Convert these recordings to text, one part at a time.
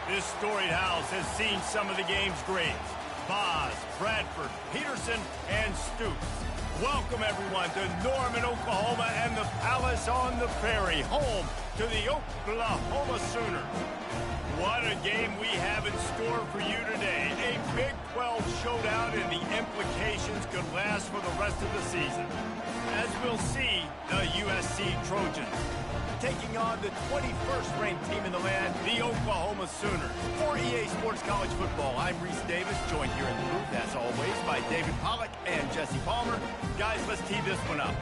This storied house has seen some of the game's greats. Boz, Bradford, Peterson, and Stoops. Welcome, everyone, to Norman, Oklahoma, and the Palace on the Prairie, home to the Oklahoma Sooners. What a game we have in store for you today. A Big 12 showdown, and the implications could last for the rest of the season. As we'll see, the USC Trojans taking on the 21st ranked team in the land, the Oklahoma Sooners. For EA Sports College Football, I'm Reese Davis, joined here in the booth, as always, by David Pollack and Jesse Palmer. Guys, let's tee this one up.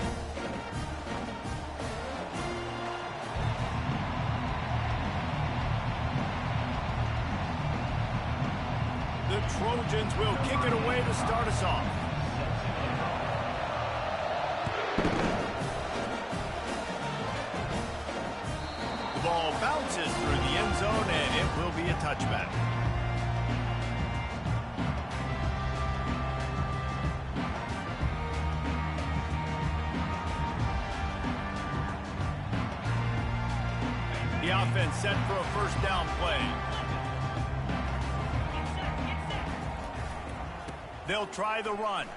The Trojans will kick it away to start us off. The ball bounces through the end zone, and it will be a touchback. The offense set for a first down play. They'll try the run.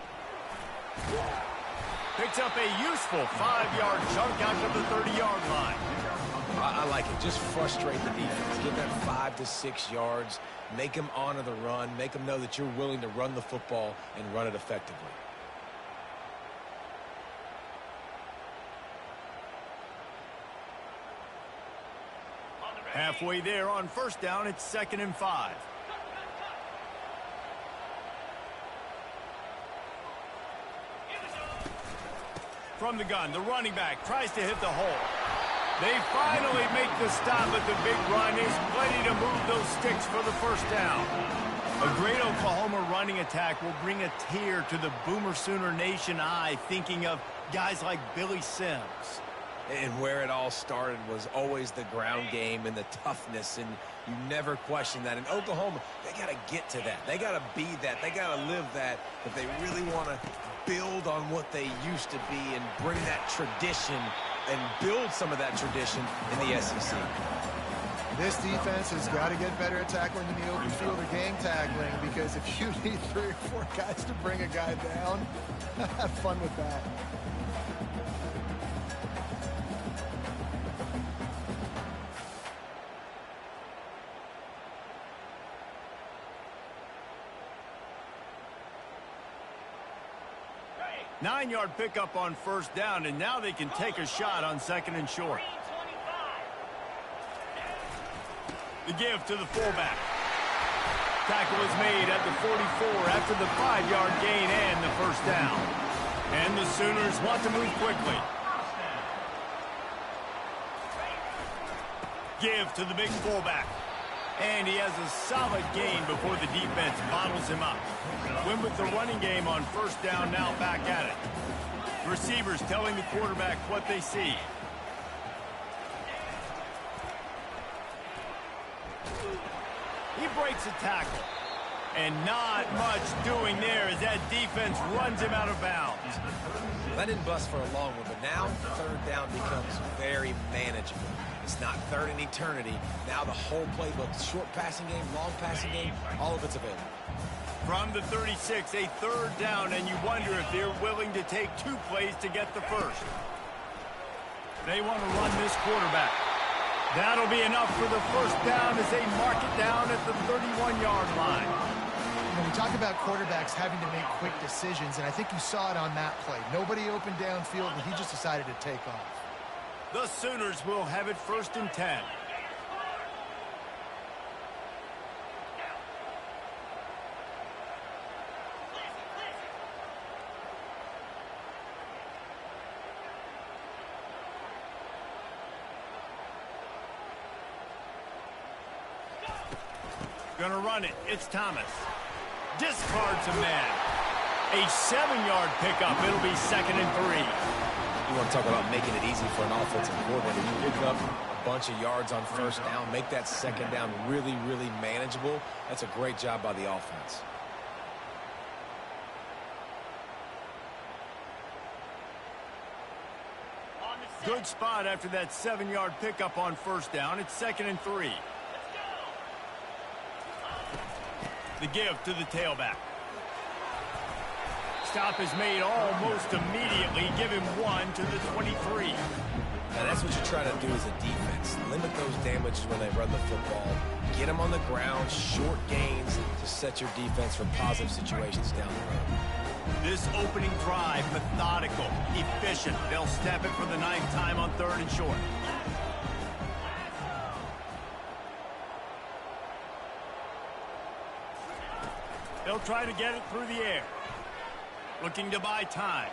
Picks up a useful 5-yard chunk out to the 30-yard line. I like it. Just frustrate the defense. Give them 5 to 6 yards. Make them honor the run. Make them know that you're willing to run the football and run it effectively. Halfway there on first down, it's 2nd and 5. From the gun, the running back tries to hit the hole. They finally make the stop, but the big run is plenty to move those sticks for the first down. A great Oklahoma running attack will bring a tear to the Boomer Sooner Nation eye, thinking of guys like Billy Sims. And where it all started was always the ground game and the toughness, and you never question that. In Oklahoma, they got to get to that. They got to be that. They got to live that if they really want to build on what they used to be and bring that tradition and build some of that tradition in the SEC. This defense has got to get better at tackling in the open field or gang tackling, because if you need 3 or 4 guys to bring a guy down, have fun with that. Nine-yard pickup on first down, and now they can take a shot on 2nd and short. The give to the fullback. Tackle is made at the 44 after the 5-yard gain and the first down. And the Sooners want to move quickly. Give to the big fullback. And he has a solid gain before the defense bottles him up. Win with the running game on first down, now back at it. Receivers telling the quarterback what they see. He breaks a tackle. And not much doing there as that defense runs him out of bounds. That didn't bust for a long one, but now third down becomes very manageable. It's not third in eternity. Now the whole playbook, short passing game, long passing game, all of it's available. From the 36, a third down, and you wonder if they're willing to take 2 plays to get the first. They want to run this quarterback. That'll be enough for the first down as they mark it down at the 31-yard line. When we talk about quarterbacks having to make quick decisions, and I think you saw it on that play. Nobody opened downfield, and he just decided to take off. The Sooners will have it 1st and 10. Gonna run it. It's Thomas. Discards a man. A 7-yard pickup. It'll be 2nd and 3. You want to talk about making it easy for an offensive coordinator. You pick up a bunch of yards on first down, make that second down really, really manageable. That's a great job by the offense. Good spot after that 7-yard pickup on first down. It's 2nd and 3. The give to the tailback. Stop is made almost immediately. Give him 1 to the 23. Now that's what you try to do as a defense. Limit those damages when they run the football. Get them on the ground, short gains to set your defense for positive situations down the road. This opening drive, methodical, efficient. They'll step it for the 9th time on 3rd and short. They'll try to get it through the air. Looking to buy time.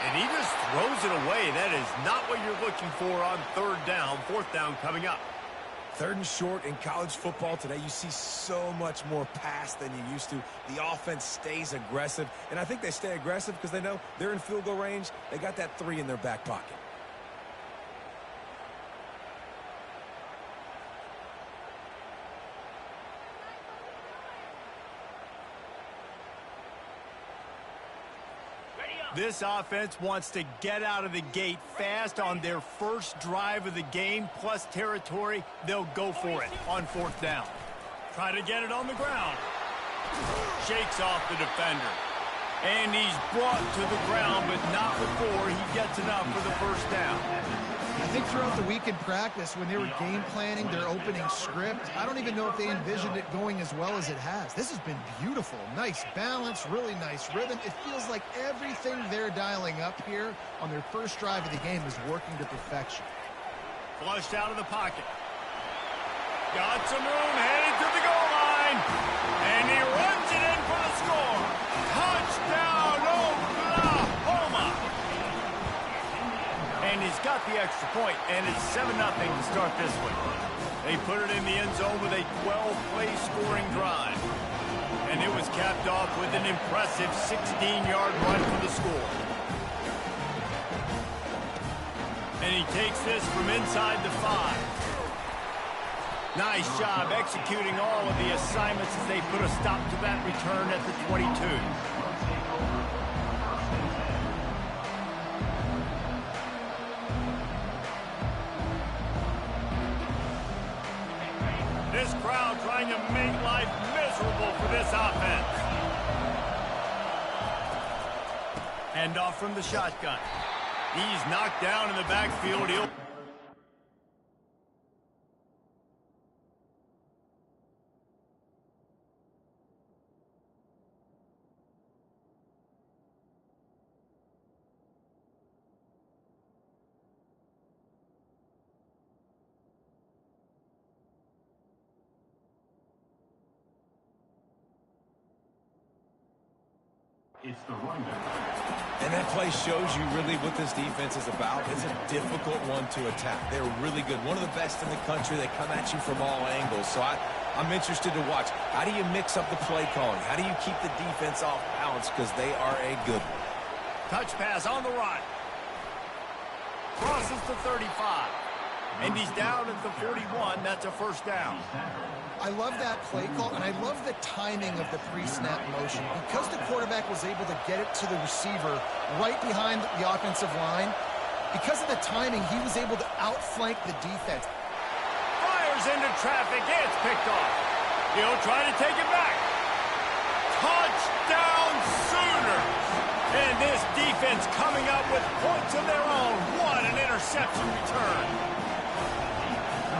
And he just throws it away. That is not what you're looking for on 3rd down. 4th down coming up. 3rd and short in college football today, you see so much more pass than you used to. The offense stays aggressive, and I think they stay aggressive because they know they're in field goal range. They got that 3 in their back pocket. This offense wants to get out of the gate fast on their first drive of the game, plus territory. They'll go for it on 4th down. Try to get it on the ground. Shakes off the defender. And he's brought to the ground, but not before he gets enough for the 1st down. I think throughout the week in practice, when they were game planning their opening script, I don't even know if they envisioned it going as well as it has. This has been beautiful. Nice balance, really nice rhythm. It feels like everything they're dialing up here on their first drive of the game is working to perfection. Flushed out of the pocket. Got some room, headed to the goal line. And he runs it in for the score. Touchdown, Oklahoma! And he's got the extra point, and it's 7-0 to start this one. They put it in the end zone with a 12-play scoring drive. And it was capped off with an impressive 16-yard run for the score. And he takes this from inside the 5. Nice job executing all of the assignments as they put a stop to that return at the 22. This crowd trying to make life miserable for this offense. Hand off from the shotgun. He's knocked down in the backfield. He'll... It's the runback. And that play shows you really what this defense is about. It's a difficult one to attack. They're really good. One of the best in the country. They come at you from all angles. So I'm interested to watch. How do you mix up the play calling? How do you keep the defense off balance? Because they are a good one. Touch pass on the run. Crosses the 35. And he's down at the 41. That's a 1st down. I love that play call, and I love the timing of the pre-snap motion. Because the quarterback was able to get it to the receiver right behind the offensive line, because of the timing, he was able to outflank the defense. Fires into traffic. It's picked off. He'll try to take it back. Touchdown Sooners! And this defense coming up with points of their own. What an interception return.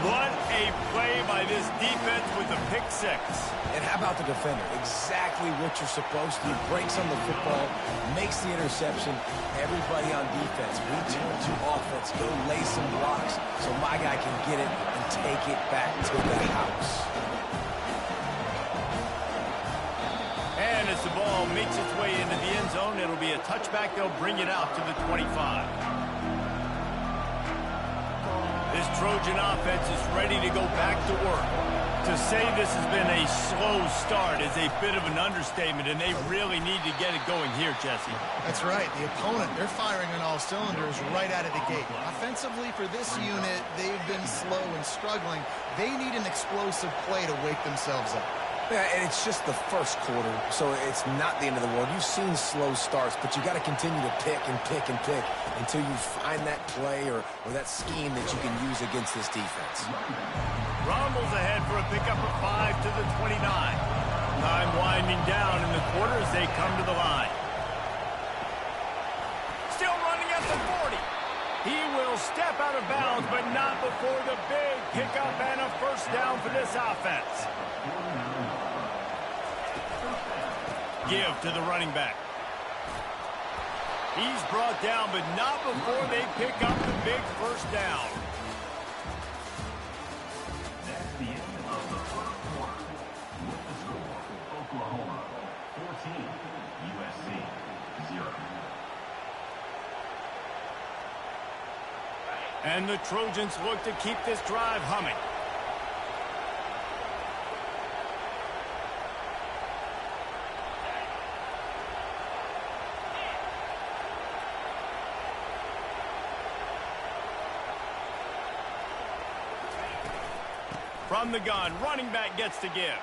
What a play by this defense with the pick 6. And how about the defender? Exactly what you're supposed to do. Breaks on the football, makes the interception. Everybody on defense, return to offense. Go lay some blocks so my guy can get it and take it back to the house. And as the ball makes its way into the end zone, it'll be a touchback. They'll bring it out to the 25. This Trojan offense is ready to go back to work. To say this has been a slow start is a bit of an understatement, and they really need to get it going here, Jesse. That's right. The opponent, they're firing on all cylinders right out of the gate. Offensively, for this unit, they've been slow and struggling. They need an explosive play to wake themselves up. Yeah, and it's just the first quarter, so it's not the end of the world. You've seen slow starts, but you got to continue to pick and pick and pick until you find that play or that scheme that you can use against this defense. Rumbles ahead for a pickup of 5 to the 29. Time winding down in the quarter as they come to the line. Still running at the 40. He will step out of bounds, but not before the big pickup and a first down for this offense. Give to the running back. He's brought down, but not before they pick up the big first down. That's the end of the first quarter. With the score, Oklahoma 14, USC 0. And the Trojans look to keep this drive humming. From the gun, running back gets to give.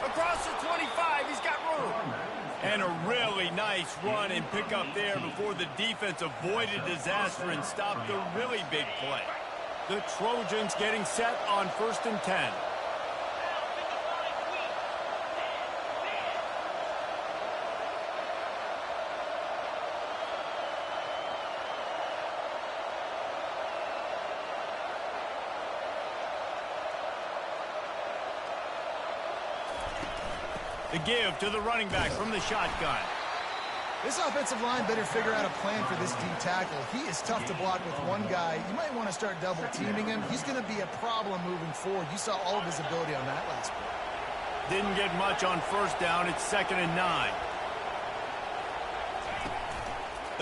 Across the 25, he's got room. And a really nice run and pick up there before the defense avoided disaster and stopped the really big play. The Trojans getting set on 1st and 10. The give to the running back from the shotgun. This offensive line better figure out a plan for this D tackle. He is tough to block with one guy. You might want to start double teaming him. He's going to be a problem moving forward. You saw all of his ability on that last play. Didn't get much on first down. It's 2nd and 9.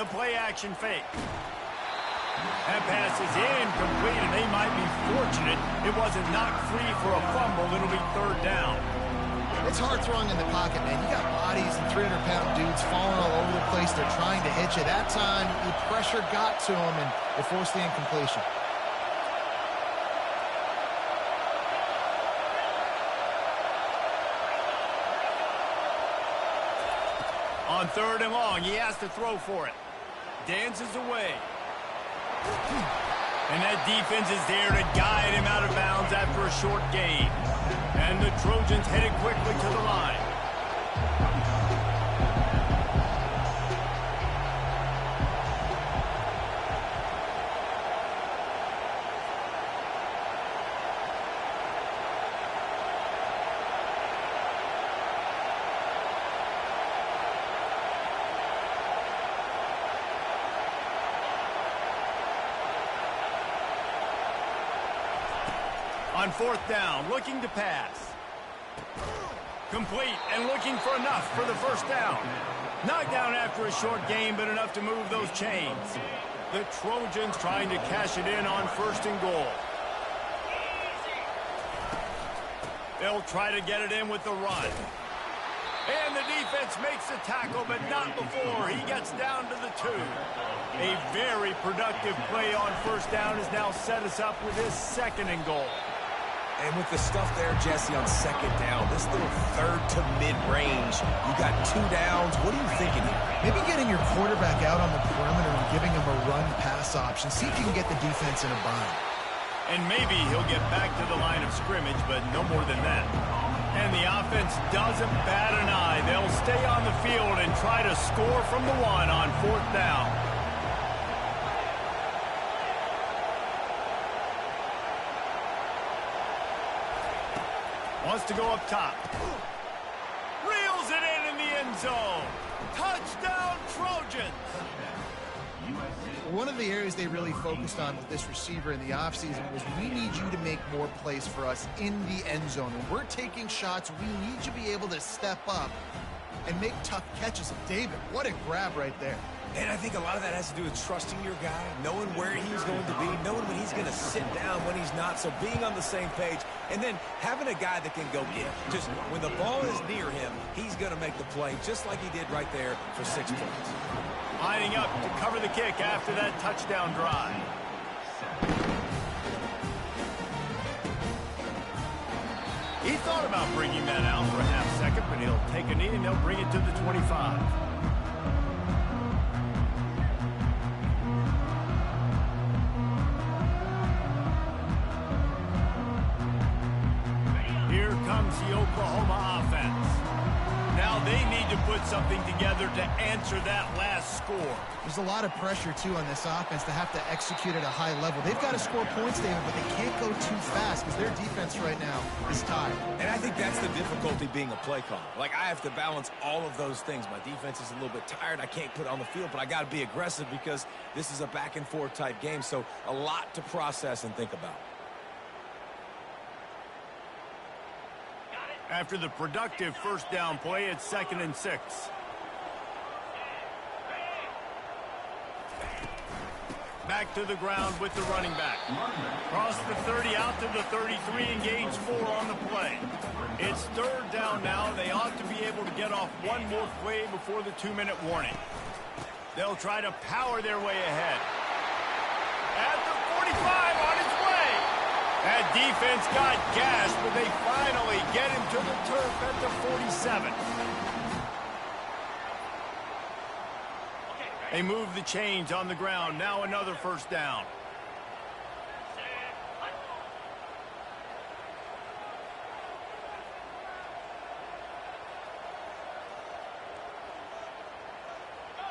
The play action fake. That pass is incomplete, and they might be fortunate it wasn't knocked free for a fumble. It'll be 3rd down. It's hard throwing in the pocket, man. You got bodies and 300-pound dudes falling all over the place. They're trying to hit you. That time, the pressure got to him, and it forced the incompletion. On 3rd and long, he has to throw for it. Dances away. And that defense is there to guide him out of bounds after a short gain. And the Trojans headed quickly to the line. On 4th down, looking to pass. Complete and looking for enough for the first down. Knocked down after a short gain, but enough to move those chains. The Trojans trying to cash it in on 1st and goal. They'll try to get it in with the run. And the defense makes the tackle, but not before he gets down to the 2. A very productive play on 1st down has now set us up with his 2nd and goal. And with the stuff there, Jesse, on 2nd down, this little 3rd to mid-range, you got 2 downs. What are you thinking here? Maybe getting your quarterback out on the perimeter and giving him a run-pass option. See if you can get the defense in a bind. And maybe he'll get back to the line of scrimmage, but no more than that. And the offense doesn't bat an eye. They'll stay on the field and try to score from the 1 on 4th down. Wants to go up top. Reels it in the end zone. Touchdown, Trojans. One of the areas they really focused on with this receiver in the offseason was we need you to make more plays for us in the end zone. When we're taking shots, we need you to be able to step up and make tough catches. David, what a grab right there. And I think a lot of that has to do with trusting your guy, knowing where he's going to be, knowing when he's going to sit down, when he's not, so being on the same page, and then having a guy that can go get it. Just when the ball is near him, he's going to make the play, just like he did right there for 6 points. Lining up to cover the kick after that touchdown drive. He thought about bringing that out for a half second, but he'll take a knee and they'll bring it to the 25. Here comes the Oklahoma offense. Now they need to put something together to answer that last score. There's a lot of pressure, too, on this offense to have to execute at a high level. They've got to score points, David, but they can't go too fast because their defense right now is tired. And I think that's the difficulty being a play caller. Like, I have to balance all of those things. My defense is a little bit tired. I can't put it on the field, but I got to be aggressive because this is a back-and-forth type game, so a lot to process and think about. After the productive first down play, it's 2nd and 6. Back to the ground with the running back. Cross the 30 out to the 33 and gains 4 on the play. It's 3rd down now. They ought to be able to get off one more play before the 2-minute warning. They'll try to power their way ahead. At the 45 on its way. That defense got gashed, but they finally get him to the turf at the 47. They move the chains on the ground. Now another first down.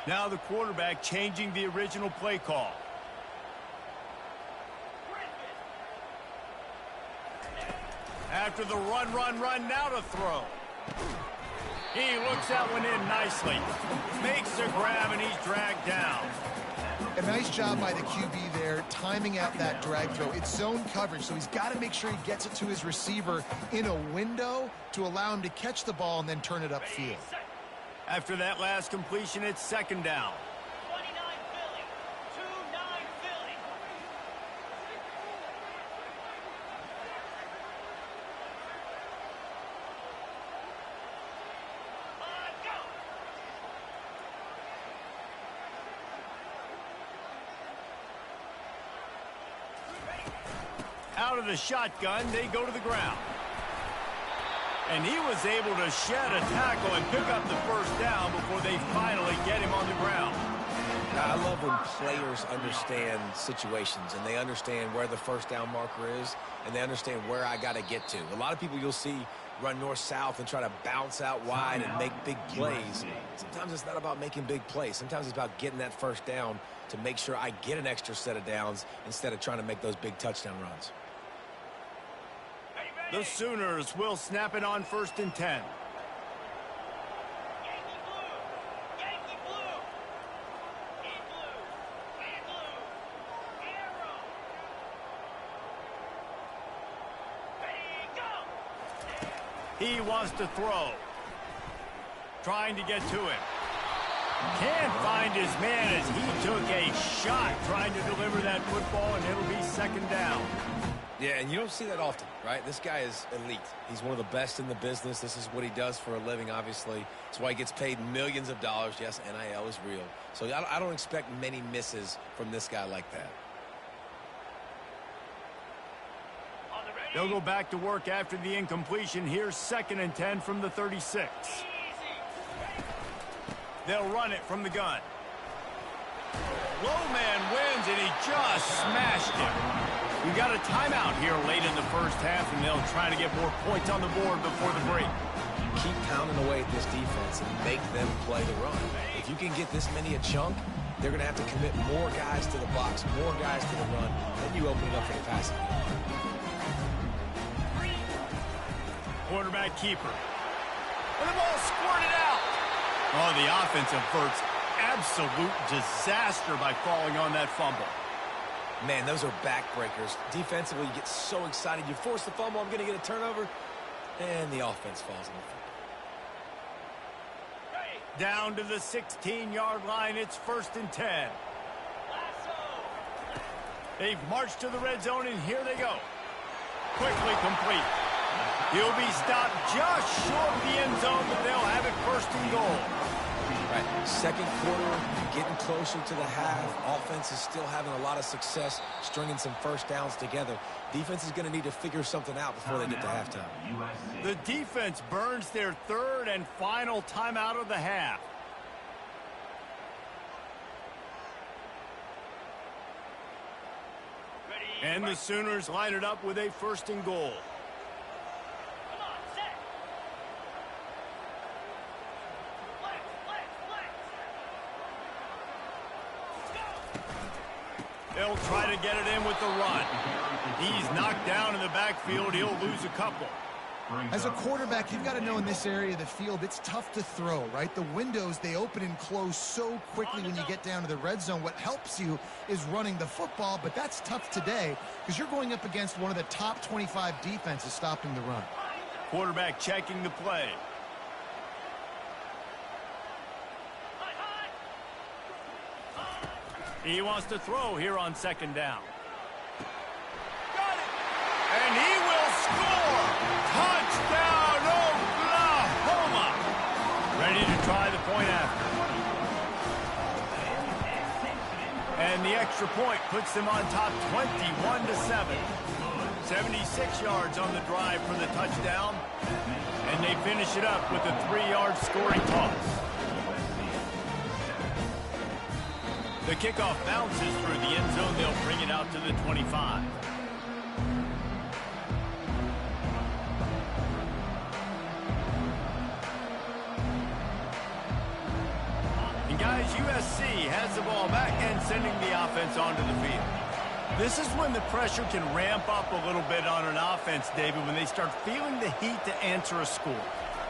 Now the quarterback changing the original play call. After the run, now to throw. He looks that one in nicely. Makes the grab, and he's dragged down. A nice job by the QB there, timing out that drag throw. It's zone coverage, so he's got to make sure he gets it to his receiver in a window to allow him to catch the ball and then turn it upfield. After that last completion, it's 2nd down. Out of the shotgun, they go to the ground. And he was able to shed a tackle and pick up the first down before they finally get him on the ground. I love when players understand situations and they understand where the first down marker is and they understand where I got to get to. A lot of people you'll see run north-south and try to bounce out wide and make big plays. Sometimes it's not about making big plays. Sometimes it's about getting that first down to make sure I get an extra set of downs instead of trying to make those big touchdown runs. The Sooners will snap it on 1st and 10. He wants to throw. Trying to get to him. Can't find his man as he took a shot trying to deliver that football, and it'll be 2nd down. Yeah, and you don't see that often, right? This guy is elite. He's one of the best in the business. This is what he does for a living, obviously. That's why he gets paid millions of dollars. Yes, NIL is real. So I don't expect many misses from this guy like that. They'll go back to work after the incompletion. Here's 2nd and 10 from the 36. They'll run it from the gun. Low man wins, and he just smashed him. We got a timeout here late in the first half, and they'll try to get more points on the board before the break. Keep pounding away at this defense and make them play the run. If you can get this many a chunk, they're going to have to commit more guys to the box, more guys to the run, then you open it up for the passing game. Quarterback keeper. And the ball squirted out. Oh, the offense averts absolute disaster by falling on that fumble. Man, those are backbreakers. Defensively, you get so excited. You force the fumble, I'm going to get a turnover, and the offense falls on the field. Down to the 16-yard line, it's 1st and 10. They've marched to the red zone, and here they go. Quickly complete. He'll be stopped just short of the end zone, but they'll have it 1st and goal. Right, second quarter, getting closer to the half. Offense is still having a lot of success stringing some first downs together. Defense is going to need to figure something out before they get to halftime. The defense burns their third and final timeout of the half. And the Sooners line it up with a first and goal. They'll try to get it in with the run. He's knocked down in the backfield. He'll lose a couple. As a quarterback, you've got to know in this area of the field, it's tough to throw, right? The windows, they open and close so quickly when you get down to the red zone. What helps you is running the football, but that's tough today because you're going up against one of the top 25 defenses stopping the run. Quarterback checking the play. He wants to throw here on second down. Got it! And he will score! Touchdown, Oklahoma! Ready to try the point after. And the extra point puts them on top 21-7. 76 yards on the drive for the touchdown. And they finish it up with a 3-yard scoring toss. The kickoff bounces through the end zone. They'll bring it out to the 25. And guys, USC has the ball back and sending the offense onto the field. This is when the pressure can ramp up a little bit on an offense, David, when they start feeling the heat to answer a score.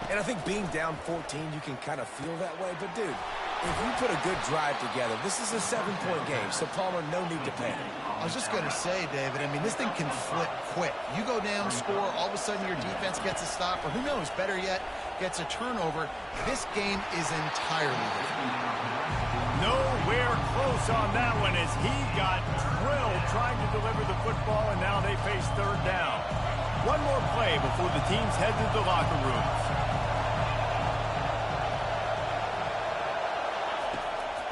And I think being down 14, you can kind of feel that way. But, dude, if you put a good drive together, this is a 7-point game, so Palmer, no need to panic. I was just going to say, David, I mean, this thing can flip quick. You go down, score, all of a sudden your defense gets a stop, or who knows, better yet, gets a turnover. This game is entirely different. Nowhere close on that one as he got drilled trying to deliver the football, and now they face third down. One more play before the teams head to the locker rooms.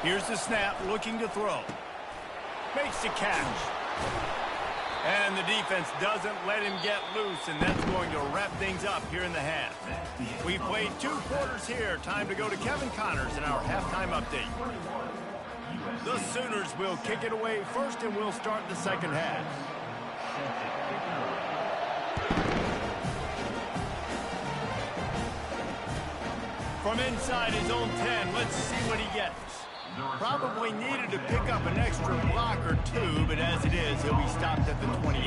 Here's the snap, looking to throw. Makes the catch. And the defense doesn't let him get loose, and that's going to wrap things up here in the half. We played 2 quarters here. Time to go to Kevin Connors in our halftime update. The Sooners will kick it away first, and we'll start the second half. From inside his own 10, let's see what he gets. Probably needed to pick up an extra block or two, but as it is, he'll be stopped at the 28.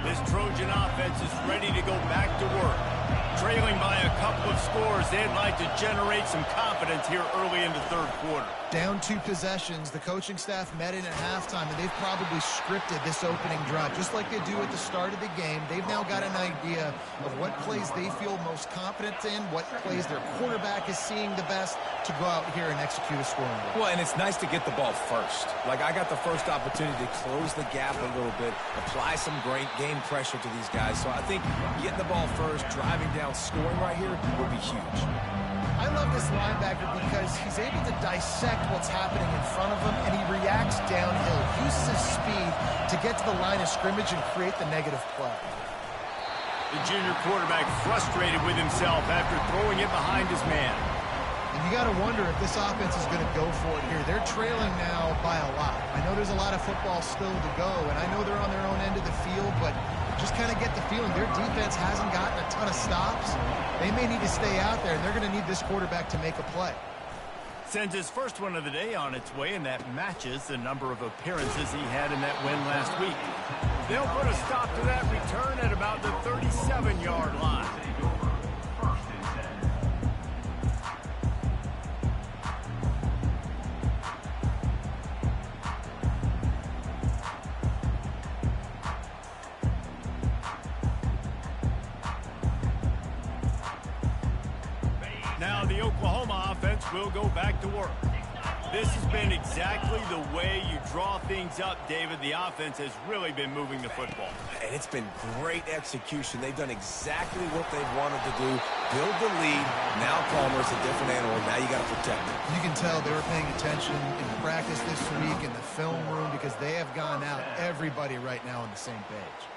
This Trojan offense is ready to go back to work. Trailing by a couple of scores, they'd like to generate some confidence here early in the third quarter. Down 2 possessions, the coaching staff met in at halftime, and they've probably scripted this opening drive. Just like they do at the start of the game, they've now got an idea of what plays they feel most confident in, what plays their quarterback is seeing the best to go out here and execute a scoring drive. Well, and it's nice to get the ball first. Like, I got the first opportunity to close the gap a little bit, apply some great game pressure to these guys. So I think getting the ball first, driving down, scoring right here would be huge. I love this linebacker because he's able to dissect what's happening in front of him, and he reacts downhill, uses his speed to get to the line of scrimmage and create the negative play. The junior quarterback frustrated with himself after throwing it behind his man. And you got to wonder if this offense is going to go for it here. They're trailing now by a lot. I know there's a lot of football still to go, and I know they're on their own end of the field, but just kind of get the feeling their defense hasn't gotten a ton of stops. They may need to stay out there, and they're going to need this quarterback to make a play. Sends his first one of the day on its way, and that matches the number of appearances he had in that win last week. They'll put a stop to that return at about the 37-yard line. Now the Oklahoma offense will go back to work. This has been exactly the way you draw things up, David. The offense has really been moving the football. And it's been great execution. They've done exactly what they've wanted to do. Build the lead. Now Palmer's a different animal. Now you got to protect it. You can tell they were paying attention in practice this week in the film room because they have gone out, everybody right now on the same page.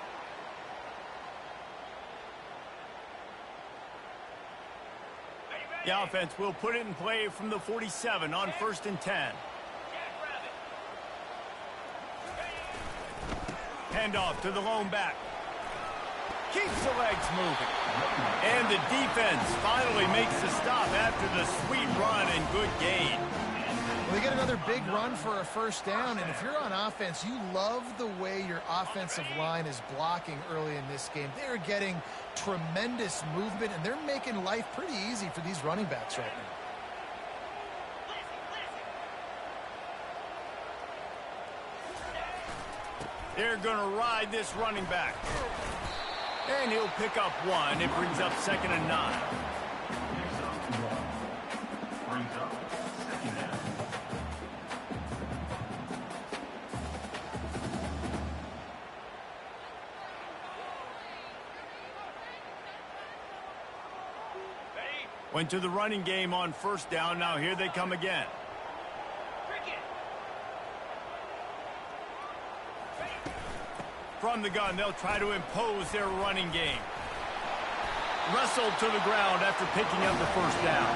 The offense will put it in play from the 47 on 1st and 10. Handoff to the lone back. Keeps the legs moving. And the defense finally makes the stop after the sweet run and good gain. Well, they get another big run for a first down, and if you're on offense, you love the way your offensive line is blocking early in this game. They're getting tremendous movement, and they're making life pretty easy for these running backs right now. They're going to ride this running back. And he'll pick up one. It brings up 2nd and 9. Brings up 2nd down. Went to the running game on 1st down. Now here they come again. From the gun, they'll try to impose their running game. Wrestled to the ground after picking up the 1st down.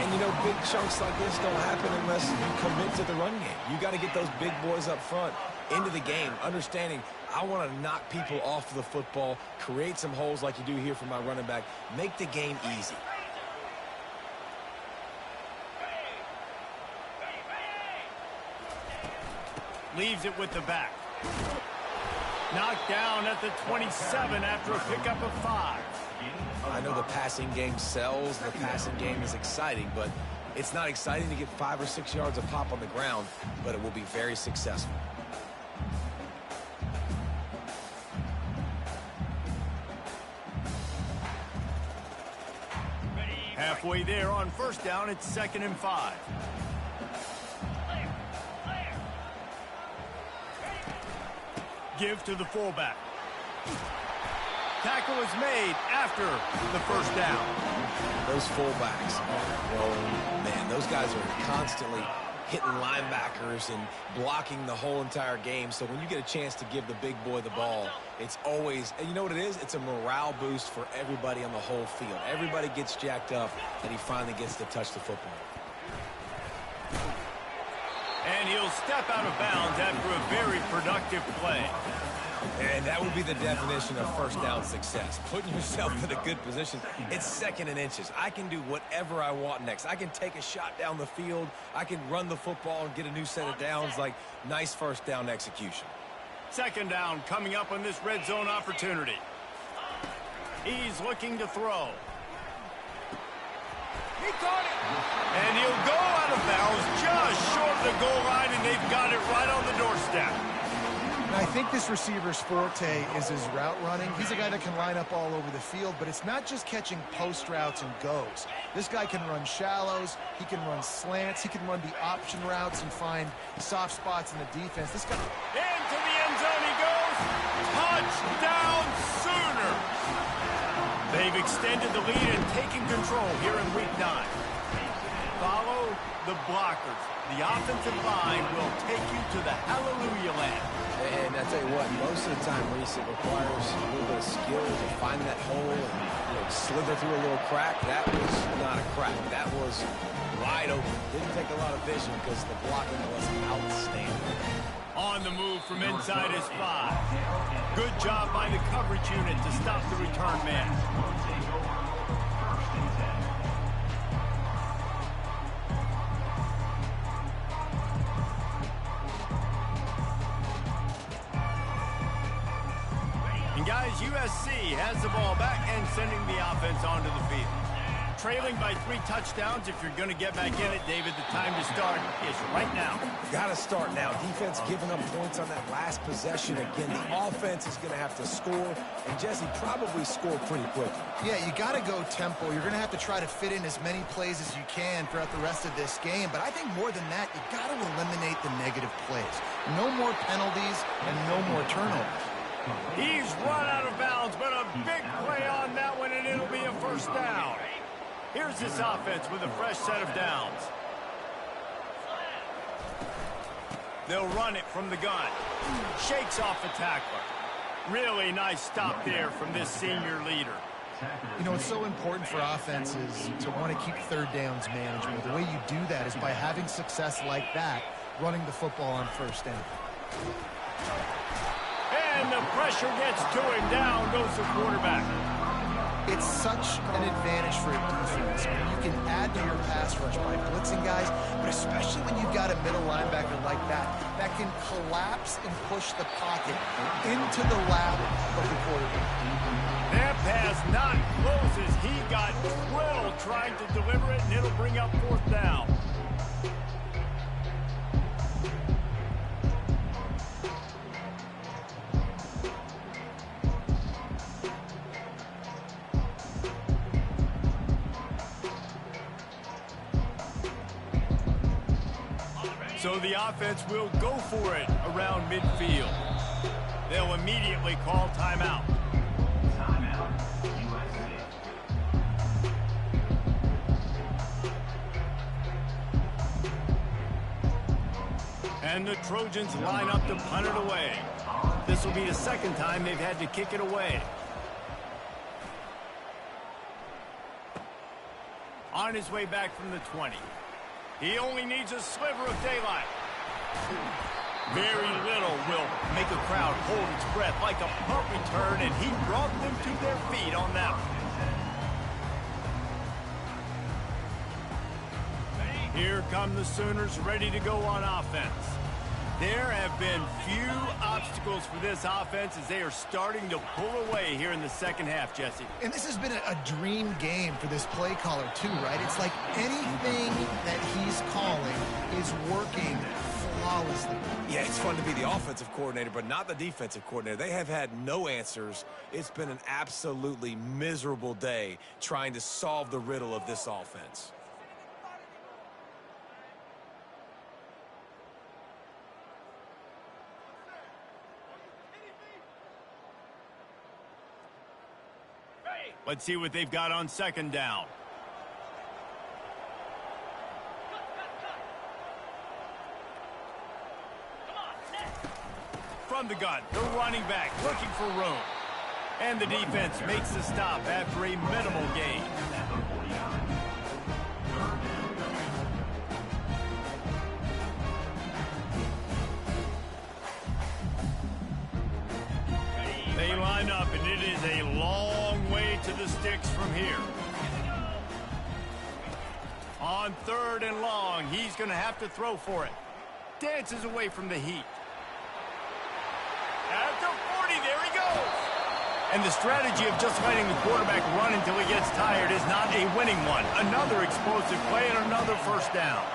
And, you know, big chunks like this don't happen unless you commit to the run game. You got to get those big boys up front into the game, understanding I want to knock people off the football, create some holes like you do here for my running back, make the game easy. Leaves it with the back. Knocked down at the 27 after a pickup of 5. I know the passing game sells, the passing game is exciting, but it's not exciting to get 5 or 6 yards of pop on the ground, but it will be very successful. Halfway there on 1st down, it's 2nd and 5. Give to the fullback. Tackle is made after the 1st down. Those fullbacks, well, man, those guys are constantly hitting linebackers and blocking the whole entire game. So when you get a chance to give the big boy the ball, it's always, and you know what it is? It's a morale boost for everybody on the whole field. Everybody gets jacked up, and he finally gets to touch the football. And he'll step out of bounds after a very productive play. And that would be the definition of 1st down success. Putting yourself in a good position. It's 2nd and inches. I can do whatever I want next. I can take a shot down the field. I can run the football and get a new set of downs. Like, nice 1st down execution. 2nd down coming up on this red zone opportunity. He's looking to throw. He caught it. And he'll go out of bounds just short of the goal line, and they've got it right on the doorstep. And I think this receiver's forte is his route running. He's a guy that can line up all over the field, but it's not just catching post routes and goes. This guy can run shallows, he can run slants, he can run the option routes and find soft spots in the defense. This guy... Into the end zone he goes. Touchdown Sooners. They've extended the lead and taken control here in Week 9. Follow the blockers. The offensive line will take you to the hallelujah land. And I tell you what, most of the time, Reese, it requires a little bit of skill to find that hole and slither through a little crack. That was not a crack. That was wide open. Didn't take a lot of vision because the blocking was outstanding. On the move from inside his 5. Good job by the coverage unit to stop the return man. And guys, USC has the ball back and sending the offense onto the field. trailing by 3 touchdowns. If you're going to get back in it, David, the time to start is right now. Got to start now. Defense giving up points on that last possession. Again, the offense is going to have to score, and Jesse probably score pretty quickly. Yeah, you got to go tempo. You're going to have to try to fit in as many plays as you can throughout the rest of this game. But I think more than that, you got to eliminate the negative plays. No more penalties and no more turnovers. He's run out of bounds, but a big play on that one, and it'll be a first down. Here's this offense with a fresh set of downs. They'll run it from the gun. Shakes off the tackler. Really nice stop there from this senior leader. You know, it's so important for offenses to want to keep third downs manageable. The way you do that is by having success like that, running the football on first down. And the pressure gets to him. Down goes the quarterback. It's such an advantage for a defense. You can add to your pass rush by blitzing guys, but especially when you've got a middle linebacker like that can collapse and push the pocket into the lap of the quarterback. That pass not closes. He got drilled trying to deliver it, and it'll bring up fourth down. So the offense will go for it around midfield. They'll immediately call timeout. Timeout, USC. And the Trojans line up to punt it away. This will be the second time they've had to kick it away. On his way back from the 20. He only needs a sliver of daylight. Very little will make a crowd hold its breath like a punt return, and he brought them to their feet on that one. Here come the Sooners ready to go on offense. There have been few obstacles for this offense as they are starting to pull away here in the second half, Jesse. And this has been a dream game for this play caller too, right? It's like anything that he's calling is working flawlessly. Yeah, it's fun to be the offensive coordinator, but not the defensive coordinator. They have had no answers. It's been an absolutely miserable day trying to solve the riddle of this offense. Let's see what they've got on second down. From the gun, the running back looking for room. And the defense makes the stop after a minimal gain. They line up, and it is a long way to the sticks from here. On third and long, he's going to have to throw for it. Dances away from the heat. At the 40, there he goes. And the strategy of just letting the quarterback run until he gets tired is not a winning one. Another explosive play and another first down.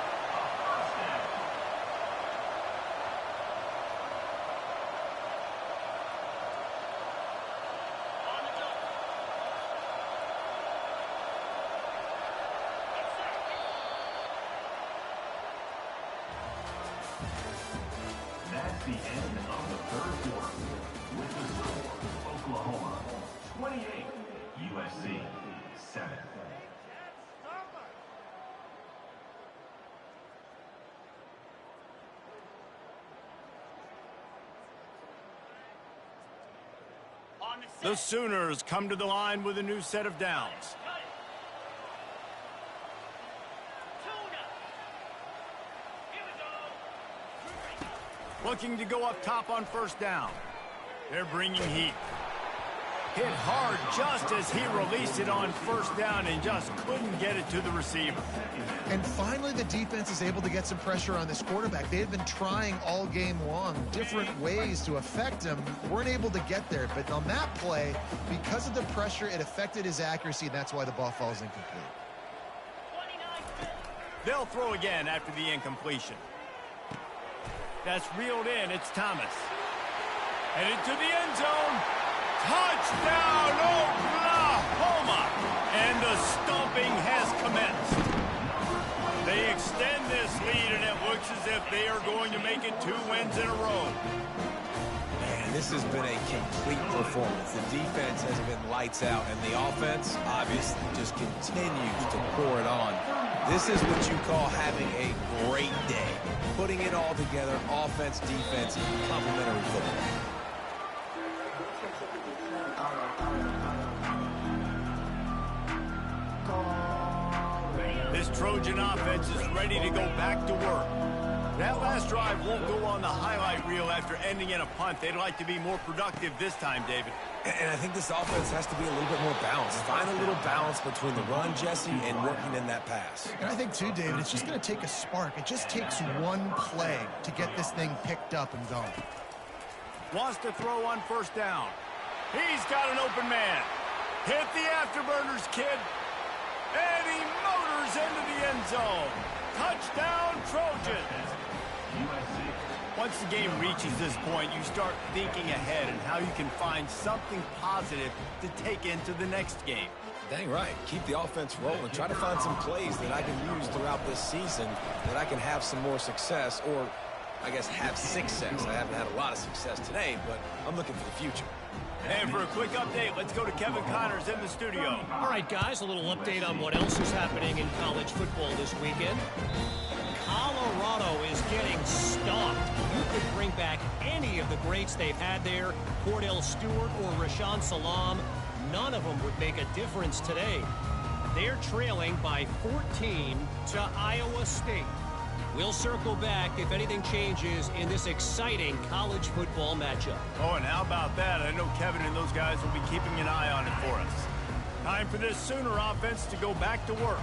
That's the end of the third quarter. With the score, Oklahoma 28, USC 7. The Sooners come to the line with a new set of downs. Looking to go up top on first down. They're bringing heat. Hit hard just as he released it on first down and just couldn't get it to the receiver. And finally, the defense is able to get some pressure on this quarterback. They had been trying all game long different ways to affect him. Weren't able to get there. But on that play, because of the pressure, it affected his accuracy, and that's why the ball falls incomplete. They'll throw again after the incompletion. That's reeled in. It's Thomas. Headed to the end zone. Touchdown, Oklahoma! And the stomping has commenced. They extend this lead, and it looks as if they are going to make it 2 wins in a row. Man, this has been a complete performance. The defense has been lights out, and the offense obviously just continues to pour it on. This is what you call having a great day. Putting it all together, offense, defense, complementary football. This Trojan offense is ready to go back to work. That last drive won't go on the highlight reel after ending in a punt. They'd like to be more productive this time, David. And I think this offense has to be a little bit more balanced. Find a little balance between the run, Jesse, and working in that pass. And I think, too, David, it's just going to take a spark. It just takes one play to get this thing picked up and going. Wants to throw on first down. He's got an open man. Hit the afterburners, kid. And he motors into the end zone. Touchdown, Trojans. Once the game reaches this point, you start thinking ahead and how you can find something positive to take into the next game. Dang right. Keep the offense rolling. Try to find some plays that I can use throughout this season that I can have some more success, or I guess have success. I haven't had a lot of success today, but I'm looking for the future. And for a quick update, let's go to Kevin Connors in the studio. All right, guys, a little update on what else is happening in college football this weekend. Colorado is getting stomped. You could bring back any of the greats they've had there, Cordell Stewart or Rashaan Salaam. None of them would make a difference today. They're trailing by 14 to Iowa State. We'll circle back if anything changes in this exciting college football matchup. Oh, and how about that? I know Kevin and those guys will be keeping an eye on it for us. Time for this Sooner offense to go back to work.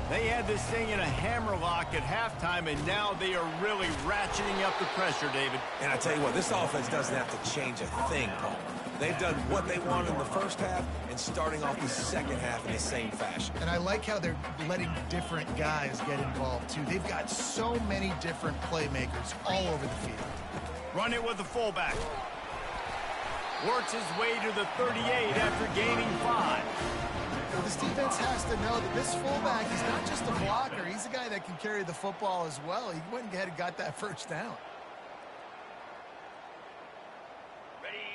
They had this thing in a hammerlock at halftime, and now they are really ratcheting up the pressure, David. And I tell you what, this offense doesn't have to change a thing, Paul. They've done what they wanted in the first half and starting off the second half in the same fashion. And I like how they're letting different guys get involved, too. They've got so many different playmakers all over the field. Run it with the fullback. Works his way to the 38 after gaining 5. Well, this defense has to know that this fullback is not just a blocker. He's a guy that can carry the football as well. He went ahead and got that first down.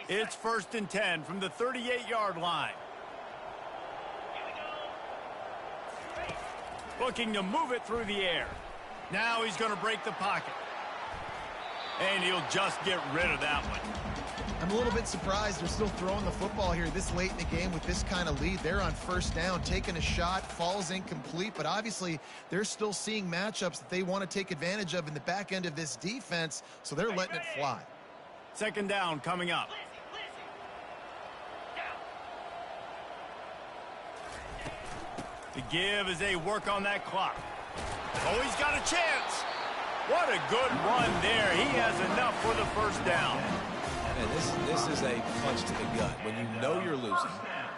It's 1st and 10 from the 38-yard line. Looking to move it through the air. Now he's going to break the pocket. And he'll just get rid of that one. I'm a little bit surprised they're still throwing the football here this late in the game with this kind of lead. They're on first down, taking a shot, falls incomplete, but obviously they're still seeing matchups that they want to take advantage of in the back end of this defense, so they're letting it fly. 2nd down coming up. The give as they work on that clock. Oh, he's got a chance. What a good run there. He has enough for the first down. And this is a punch to the gut. When you know you're losing,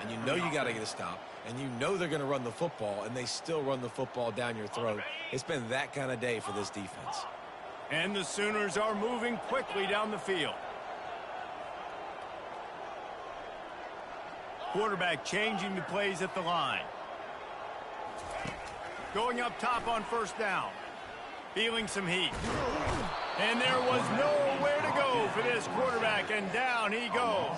and you know you got to get a stop, and you know they're going to run the football, and they still run the football down your throat. It's been that kind of day for this defense. And the Sooners are moving quickly down the field. Quarterback changing the plays at the line. Going up top on first down. Feeling some heat. And there was nowhere to go for this quarterback, and down he goes.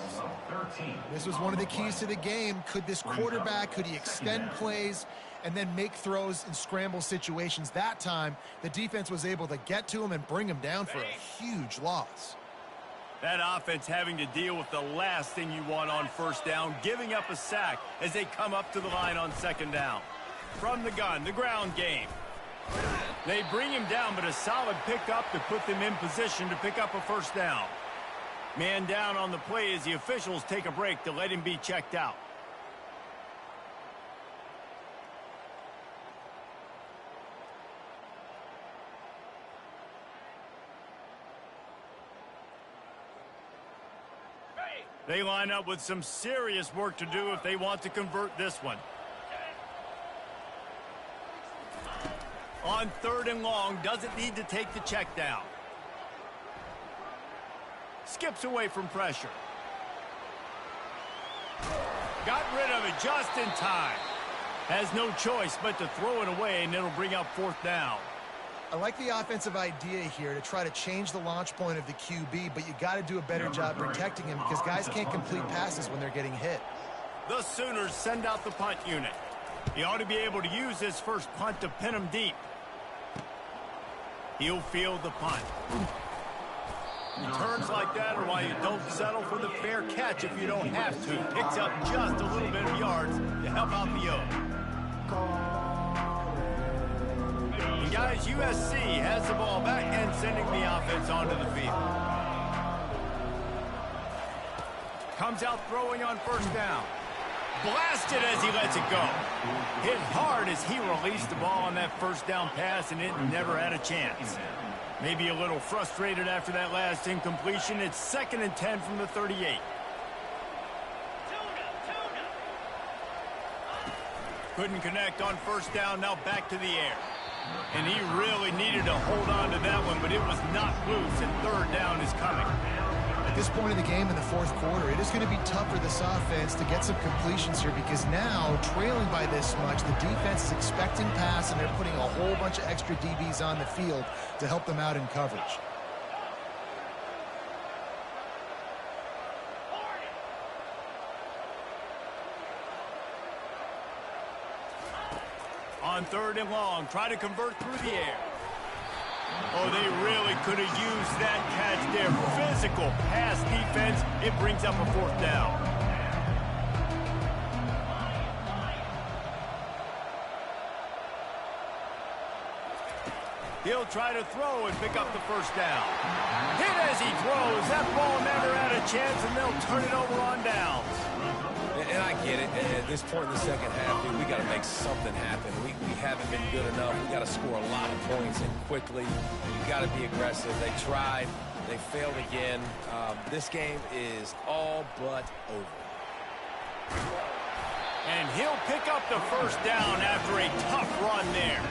This was one of the keys to the game. Could this quarterback, could he extend plays and then make throws in scramble situations? That time, the defense was able to get to him and bring him down for a huge loss. That offense having to deal with the last thing you want on first down, giving up a sack as they come up to the line on 2nd down. From the gun, the ground game. They bring him down, but a solid pickup to put them in position to pick up a first down. Man down on the play as the officials take a break to let him be checked out. They line up with some serious work to do if they want to convert this one. On 3rd and long, doesn't need to take the check down. Skips away from pressure. Got rid of it just in time. Has no choice but to throw it away, and it'll bring up 4th down. I like the offensive idea here to try to change the launch point of the QB, but you got to do a better job protecting him because guys can't complete passes when they're getting hit. The Sooners send out the punt unit. He ought to be able to use this first punt to pin him deep. He'll field the punt. Returns like that are why you don't settle for the fair catch if you don't have to. Picks up just a little bit of yards to help out the O. And guys, USC has the ball back and sending the offense onto the field. Comes out throwing on 1st down. Blasted as he lets it go. Hit hard as he released the ball on that 1st down pass, and it never had a chance. Maybe a little frustrated after that last incompletion. It's 2nd and 10 from the 38. Couldn't connect on 1st down, now back to the air. And he really needed to hold on to that one, but it was not loose, and 3rd down is coming. At this point in the game in the 4th quarter, it is going to be tough for this offense to get some completions here because now, trailing by this much, the defense is expecting pass, and they're putting a whole bunch of extra DBs on the field to help them out in coverage. On 3rd and long, try to convert through the air. Oh, they really could have used that catch there. Physical pass defense. It brings up a 4th down. He'll try to throw and pick up the 1st down. Hit as he throws. That ball never had a chance, and they'll turn it over on downs. And I get it. At this point in the 2nd half, dude, we got to make something happen. We haven't been good enough. We got to score a lot of points and quickly. You got to be aggressive. They tried. They failed again. This game is all but over. And he'll pick up the 1st down after a tough run there.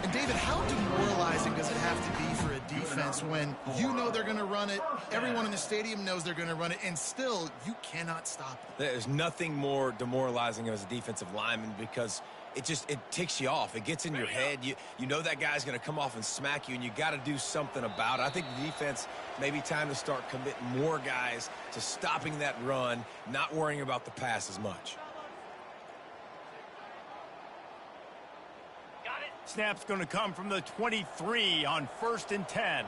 And David, how demoralizing does it have to be for a defense when you know they're going to run it, everyone in the stadium knows they're going to run it, and still you cannot stop it? There's nothing more demoralizing as a defensive lineman because it ticks you off. It gets in your head. You know that guy's going to come off and smack you, and you got to do something about it. I think the defense maybe time to start committing more guys to stopping that run, not worrying about the pass as much. Snap's going to come from the 23 on 1st and 10.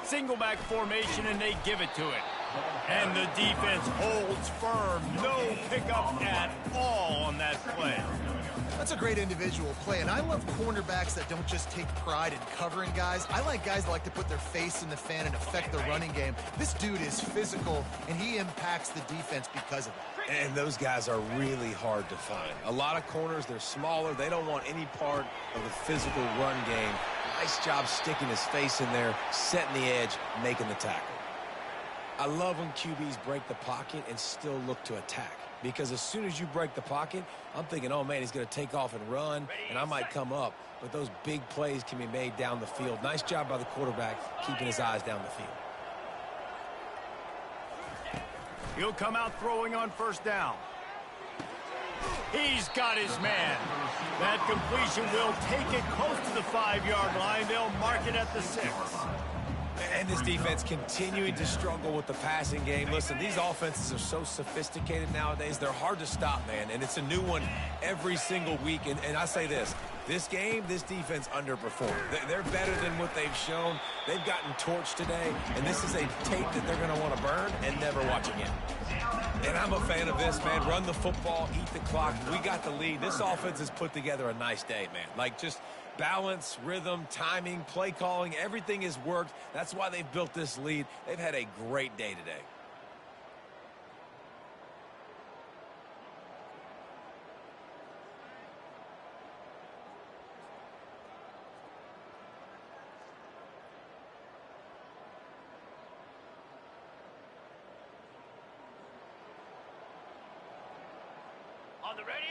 Single back formation, and they give it to it. And the defense holds firm. No pickup at all on that play. That's a great individual play, and I love cornerbacks that don't just take pride in covering guys. I like guys that like to put their face in the fan and affect the running game. This dude is physical, and he impacts the defense because of that. And those guys are really hard to find. A lot of corners, they're smaller. They don't want any part of the physical run game. Nice job sticking his face in there, setting the edge, making the tackle. I love when QBs break the pocket and still look to attack. Because as soon as you break the pocket, I'm thinking, oh, man, he's going to take off and run, and I might come up. But those big plays can be made down the field. Nice job by the quarterback keeping his eyes down the field. He'll come out throwing on 1st down. He's got his man. That completion will take it close to the 5-yard line. They'll mark it at the 6. And this defense continuing to struggle with the passing game. Listen, these offenses are so sophisticated nowadays. They're hard to stop, man. And it's a new one every single week. And I say this game, this defense underperformed. They're better than what they've shown. They've gotten torched today. And this is a tape that they're going to want to burn and never watch again. And I'm a fan of this, man. Run the football, eat the clock. We got the lead. This offense has put together a nice day, man. Like, just balance, rhythm, timing, play calling, everything has worked. That's why they've built this lead. They've had a great day today.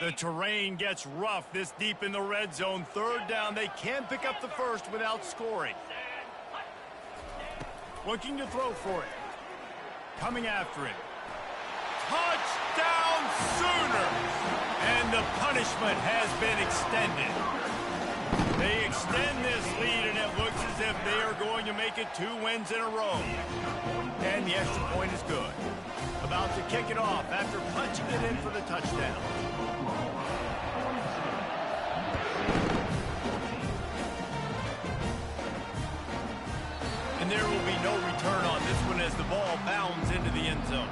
The terrain gets rough this deep in the red zone. Third down, they can pick up the first without scoring. Looking to throw for it. Coming after it. Touchdown Sooners! And the punishment has been extended. They extend this lead, and it looks as if they are going to make it 2 wins in a row. And the extra point is good. About to kick it off after punching it in for the touchdown. And there will be no return on this one as the ball bounds into the end zone.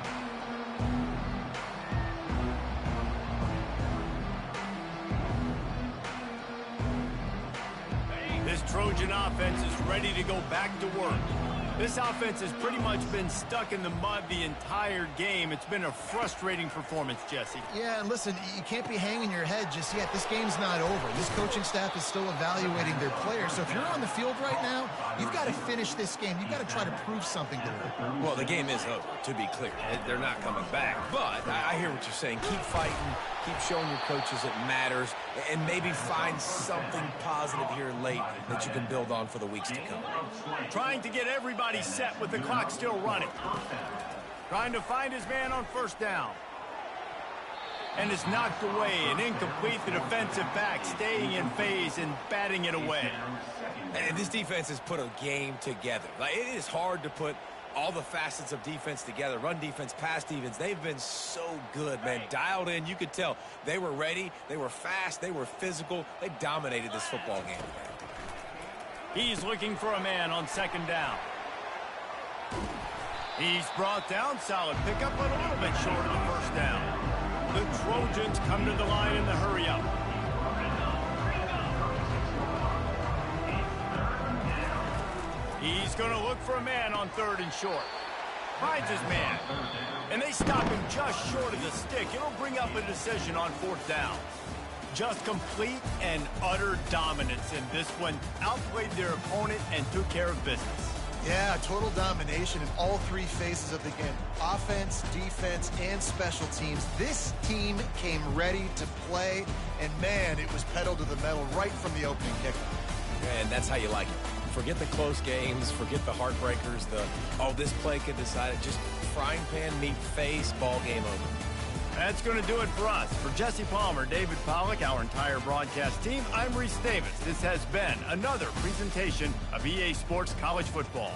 This Trojan offense is ready to go back to work. This offense has pretty much been stuck in the mud the entire game. It's been a frustrating performance, Jesse. Yeah, and listen, you can't be hanging your head just yet. This game's not over. This coaching staff is still evaluating their players. So if you're on the field right now, you've got to finish this game. You've got to try to prove something to them. Well, the game is over, to be clear. They're not coming back. But I hear what you're saying. Keep fighting. Keep showing your coaches it matters. And maybe find something positive here late that you can build on for the weeks to come. Trying to get everybody set with the clock still running. Trying to find his man on first down. And it's knocked away and incomplete. The defensive back staying in phase and batting it away. And this defense has put a game together. Like, it is hard to put all the facets of defense together. Run defense, pass defense. They've been so good, man. Dialed in. You could tell they were ready. They were fast. They were physical. They dominated this football game. He's looking for a man on second down. He's brought down. Solid pickup, but a little bit short of the first down. The Trojans come to the line in the hurry-up. He's going to look for a man on third and short. Finds his man. And they stop him just short of the stick. It'll bring up a decision on fourth down. Just complete and utter dominance in this one. Outplayed their opponent and took care of business. Yeah, total domination in all 3 phases of the game. Offense, defense, and special teams. This team came ready to play, and man, it was pedal to the metal right from the opening kickoff. And that's how you like it. Forget the close games, forget the heartbreakers, this play could decide it. Just frying pan, meet face, ball game over. That's going to do it for us. For Jesse Palmer, David Pollack, our entire broadcast team, I'm Reese Davis. This has been another presentation of EA Sports College Football.